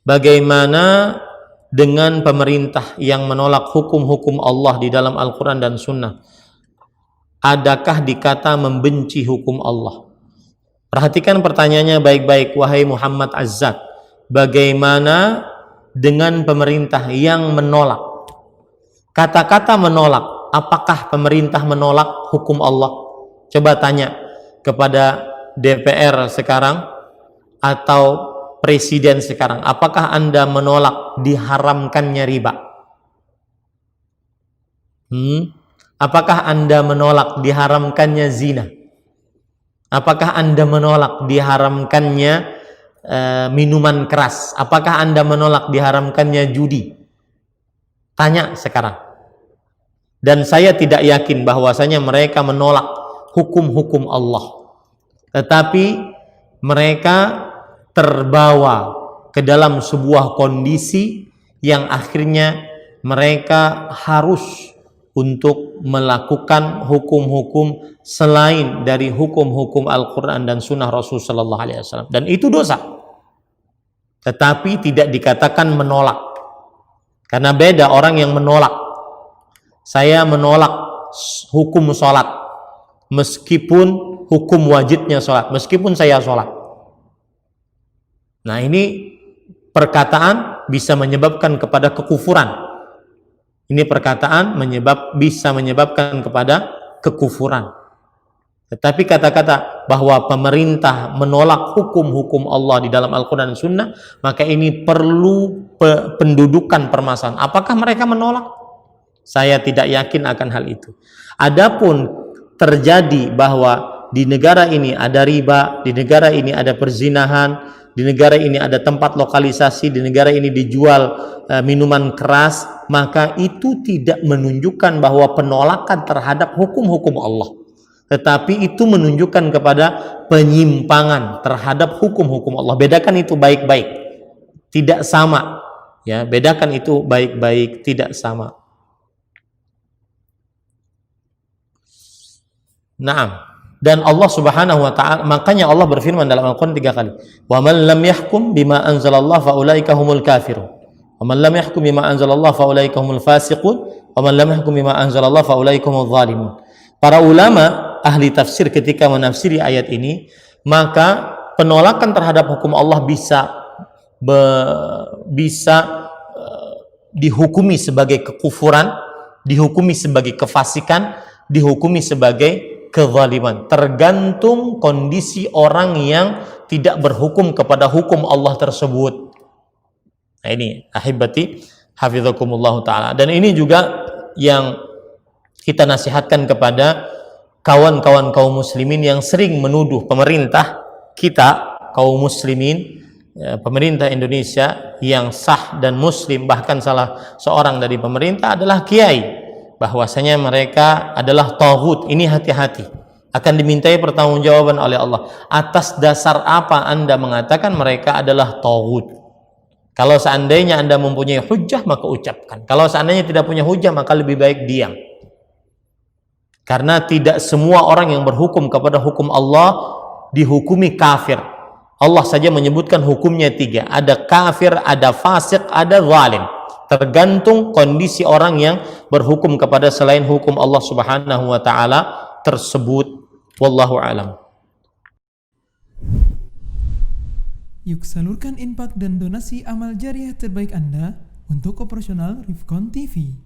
Bagaimana dengan pemerintah yang menolak hukum-hukum Allah di dalam Al-Quran dan Sunnah? Adakah dikata membenci hukum Allah? Perhatikan pertanyaannya baik-baik, wahai Muhammad Azzad. Bagaimana dengan pemerintah yang menolak? Kata-kata menolak, apakah pemerintah menolak hukum Allah? Coba tanya kepada DPR sekarang atau presiden sekarang, apakah Anda menolak diharamkannya riba? Apakah Anda menolak diharamkannya zina? Apakah Anda menolak diharamkannya minuman keras? Apakah Anda menolak diharamkannya judi? Tanya sekarang. Dan saya tidak yakin bahwasanya mereka menolak hukum-hukum Allah, tetapi mereka terbawa ke dalam sebuah kondisi yang akhirnya mereka harus untuk melakukan hukum-hukum selain dari hukum-hukum Al-Quran dan Sunnah Rasul Sallallahu Alaihi Wasallam, dan itu dosa. Tetapi tidak dikatakan menolak, karena beda orang yang menolak. Saya menolak hukum sholat meskipun hukum wajibnya sholat, meskipun saya sholat. Nah, ini perkataan bisa menyebabkan kepada kekufuran. Ini perkataan bisa menyebabkan kepada kekufuran. Tetapi kata-kata bahwa pemerintah menolak hukum-hukum Allah di dalam Al-Quran dan Sunnah, maka ini perlu pendudukan permasalahan. Apakah mereka menolak? Saya tidak yakin akan hal itu. Adapun terjadi bahwa di negara ini ada riba, di negara ini ada perzinahan, di negara ini ada tempat lokalisasi, di negara ini dijual minuman keras, maka itu tidak menunjukkan bahwa penolakan terhadap hukum-hukum Allah, tetapi itu menunjukkan kepada penyimpangan terhadap hukum-hukum Allah. Bedakan itu baik-baik, tidak sama, ya. Bedakan itu baik-baik, tidak sama. Naam. Dan Allah Subhanahu wa taala, makanya Allah berfirman dalam Al-Qur'an 3 kali, "Wa man lam yahkum bima anzalallah fa ulaika humul kafirun. Wa man lam yahkum bima anzalallah fa ulaika humul fasiqun. Wa man lam yahkum bima anzalallah fa ulaika humul zalimun." Para ulama ahli tafsir ketika menafsiri ayat ini, maka penolakan terhadap hukum Allah bisa dihukumi sebagai kekufuran, dihukumi sebagai kefasikan, dihukumi sebagai kezaliman, tergantung kondisi orang yang tidak berhukum kepada hukum Allah tersebut. Nah, ini ahibati hafizakumullah ta'ala. Dan ini juga yang kita nasihatkan kepada kawan-kawan kaum muslimin yang sering menuduh pemerintah kita, kaum muslimin, pemerintah Indonesia yang sah dan muslim, bahkan salah seorang dari pemerintah adalah kiai, bahwasanya mereka adalah taghut. Ini hati-hati, akan dimintai pertanggungjawaban oleh Allah. Atas dasar apa Anda mengatakan mereka adalah taghut? Kalau seandainya Anda mempunyai hujjah, maka ucapkan. Kalau seandainya tidak punya hujjah, maka lebih baik diam. Karena tidak semua orang yang berhukum kepada hukum Allah dihukumi kafir. Allah saja menyebutkan hukumnya 3. Ada kafir, ada fasik, ada zalim. Tergantung kondisi orang yang berhukum kepada selain hukum Allah Subhanahu wa taala tersebut. Wallahu alam. Yuk salurkan infak dan donasi amal jariah terbaik Anda untuk operasional Rifkon TV.